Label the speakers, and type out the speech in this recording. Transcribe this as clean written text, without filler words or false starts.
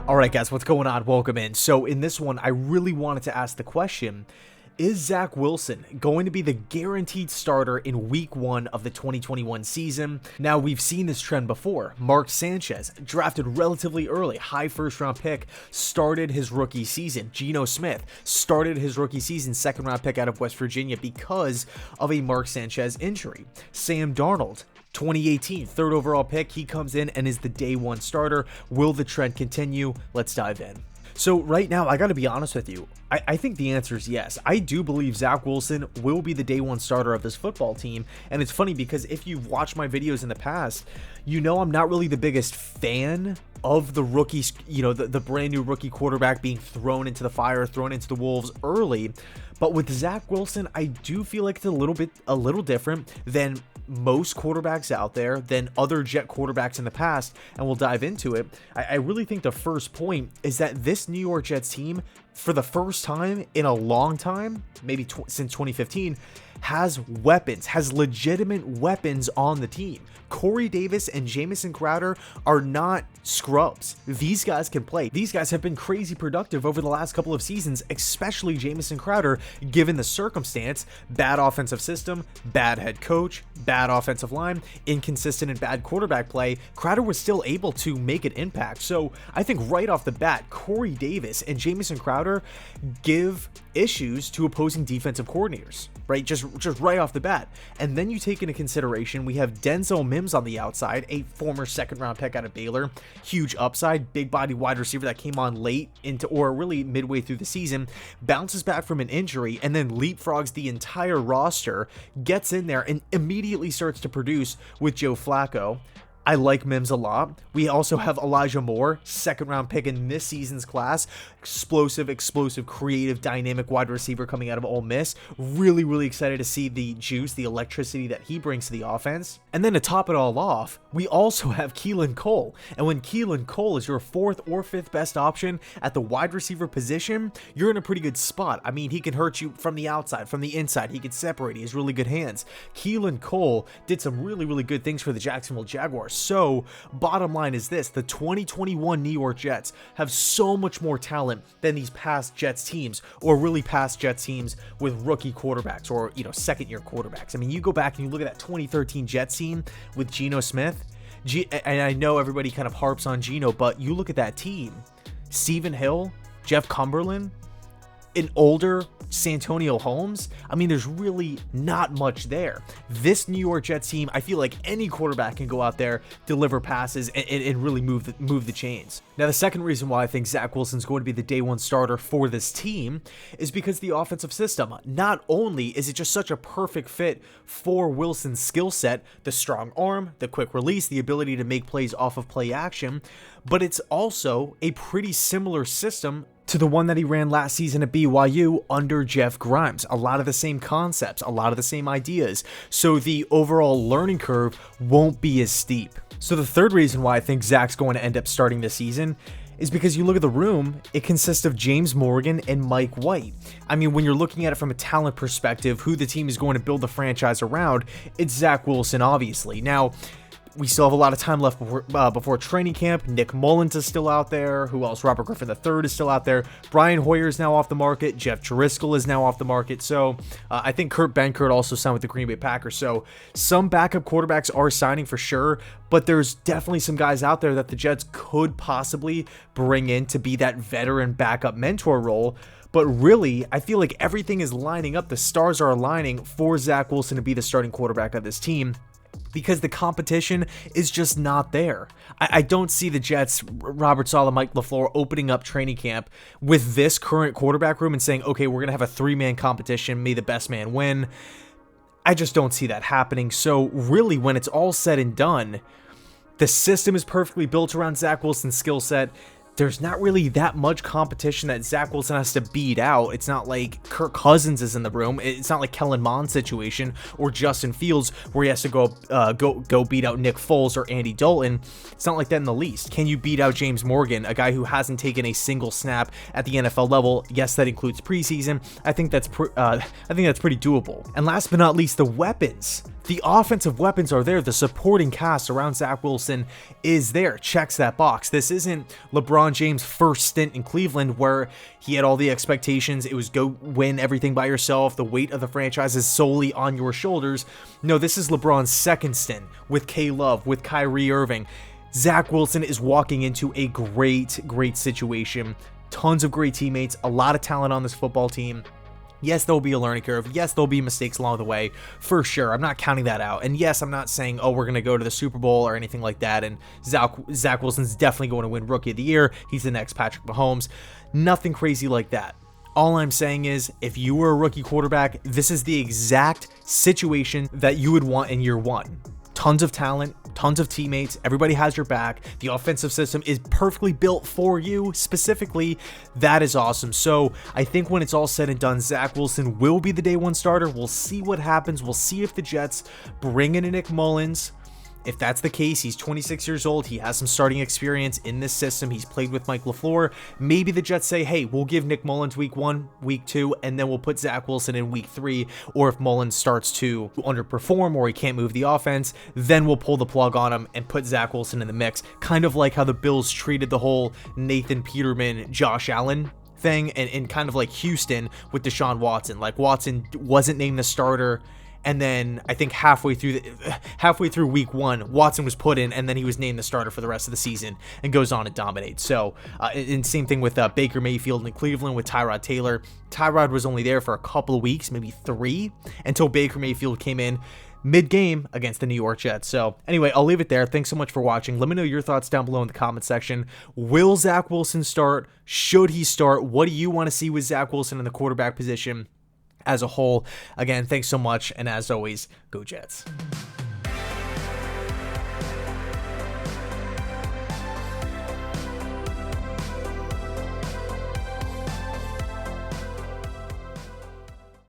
Speaker 1: Alright guys, what's going on? Welcome in. So in this one, I really wanted to ask the question, is Zach Wilson going to be the guaranteed starter in week 1 of the 2021 season? Now, we've seen this trend before. Mark Sanchez, drafted relatively early, high first round pick, started his rookie season. Geno Smith started his rookie season, second round pick out of West Virginia because of a Mark Sanchez injury. Sam Darnold, 2018, third overall pick, he comes in and is the day 1 starter. Will the trend continue? Let's dive in. So right now, I got to be honest with you. I think the answer is yes. I do believe Zach Wilson will be the day 1 starter of this football team. And it's funny because if you've watched my videos in the past, you know I'm not really the biggest fan of the rookies, the brand new rookie quarterback being thrown into the fire, thrown into the wolves early. But with Zach Wilson, I do feel like it's a little different than most quarterbacks out there, than other Jet quarterbacks in the past, and we'll dive into it. I really think the first point is that this New York Jets team, for the first time in a long time, maybe since 2015, has weapons, has legitimate weapons on the team. Corey Davis and Jamison Crowder are not scrubs. These guys can play. These guys have been crazy productive over the last couple of seasons, especially Jamison Crowder, given the circumstance: bad offensive system, bad head coach, bad offensive line, inconsistent and bad quarterback play. Crowder was still able to make an impact. So I think right off the bat, Corey Davis and Jamison Crowder give issues to opposing defensive coordinators, right? Just right off the bat. And then you take into consideration, we have Denzel Mims on the outside, a former second round pick out of Baylor, huge upside, big body wide receiver that came on late into, or really midway through the season, bounces back from an injury and then leapfrogs the entire roster, gets in there and immediately starts to produce with Joe Flacco. I like Mims a lot. We also have Elijah Moore, second round pick in this season's class. Explosive, creative, dynamic wide receiver coming out of Ole Miss. Really excited to see the juice, the electricity that he brings to the offense. And then to top it all off, we also have Keelan Cole. And when Keelan Cole is your 4th or 5th best option at the wide receiver position, you're in a pretty good spot. I mean, he can hurt you from the outside, from the inside. He can separate. He has really good hands. Keelan Cole did some really good things for the Jacksonville Jaguars. So, bottom line is this: the 2021 New York Jets have so much more talent than these past Jets teams, or really past Jets teams with rookie quarterbacks, or, second-year quarterbacks. I mean, you go back and you look at that 2013 Jets team with Geno Smith, and I know everybody kind of harps on Geno, but you look at that team: Stephen Hill, Jeff Cumberland, an older Santonio Holmes. I mean, there's really not much there. This New York Jets team, I feel like any quarterback can go out there, deliver passes, and really move the chains. Now, the second reason why I think Zach Wilson's going to be the day 1 starter for this team is because the offensive system. Not only is it just such a perfect fit for Wilson's skill set, the strong arm, the quick release, the ability to make plays off of play action, but it's also a pretty similar system to the one that he ran last season at BYU under Jeff Grimes. A lot of the same concepts, a lot of the same ideas. So the overall learning curve won't be as steep. So the third reason why I think Zach's going to end up starting this season is because you look at the room, it consists of James Morgan and Mike White. I mean, when you're looking at it from a talent perspective, who the team is going to build the franchise around, it's Zach Wilson, obviously. Now, we still have a lot of time left before training camp. Nick Mullins is still out there. Who else? Robert Griffin III is still out there. Brian Hoyer is now off the market. Jeff Driscoll is now off the market. So I think Kurt Benkert also signed with the Green Bay Packers. So some backup quarterbacks are signing for sure, but there's definitely some guys out there that the Jets could possibly bring in to be that veteran backup mentor role. But really, I feel like everything is lining up. The stars are aligning for Zach Wilson to be the starting quarterback of this team, because the competition is just not there. I don't see the Jets, Robert Saleh, Mike LaFleur, opening up training camp with this current quarterback room and saying, okay, we're going to have a 3-man competition, may the best man win. I just don't see that happening. So really, when it's all said and done, the system is perfectly built around Zach Wilson's skill set. There's not really that much competition that Zach Wilson has to beat out. It's not like Kirk Cousins is in the room. It's not like Kellen Mond situation or Justin Fields where he has to go beat out Nick Foles or Andy Dalton. It's not like that in the least. Can you beat out James Morgan, a guy who hasn't taken a single snap at the NFL level? Yes, that includes preseason. I think that's pretty doable. And last but not least, the weapons The offensive weapons are there. The supporting cast around Zach Wilson is there. Checks that box. This isn't LeBron James' first stint in Cleveland where he had all the expectations. It was go win everything by yourself. The weight of the franchise is solely on your shoulders. No, this is LeBron's second stint with K-Love, with Kyrie Irving. Zach Wilson is walking into a great situation. Tons of great teammates, a lot of talent on this football team. Yes, there'll be a learning curve. Yes, there'll be mistakes along the way, for sure. I'm not counting that out. And yes, I'm not saying, oh, we're going to go to the Super Bowl or anything like that. And Zach Wilson's definitely going to win Rookie of the Year. He's the next Patrick Mahomes. Nothing crazy like that. All I'm saying is, if you were a rookie quarterback, this is the exact situation that you would want in year one. Tons of talent, tons of teammates, everybody has your back. The offensive system is perfectly built for you specifically. That is awesome. So I think when it's all said and done, Zach Wilson will be the day one starter. We'll see what happens. We'll see if the Jets bring in a Nick Mullins. If that's the case, he's 26 years old. He has some starting experience in this system. He's played with Mike LaFleur. Maybe the Jets say, hey, we'll give Nick Mullins week 1, week 2, and then we'll put Zach Wilson in week 3. Or if Mullins starts to underperform or he can't move the offense, then we'll pull the plug on him and put Zach Wilson in the mix. Kind of like how the Bills treated the whole Nathan Peterman, Josh Allen thing, and kind of like Houston with Deshaun Watson. Like Watson wasn't named the starter, and then I think halfway through week 1, Watson was put in, and then he was named the starter for the rest of the season and goes on and dominates. So, and same thing with Baker Mayfield in Cleveland with Tyrod Taylor. Tyrod was only there for a couple of weeks, maybe 3, until Baker Mayfield came in mid-game against the New York Jets. So anyway, I'll leave it there. Thanks so much for watching. Let me know your thoughts down below in the comment section. Will Zach Wilson start? Should he start? What do you want to see with Zach Wilson in the quarterback position as a whole? Again, thanks so much, and as always, go Jets.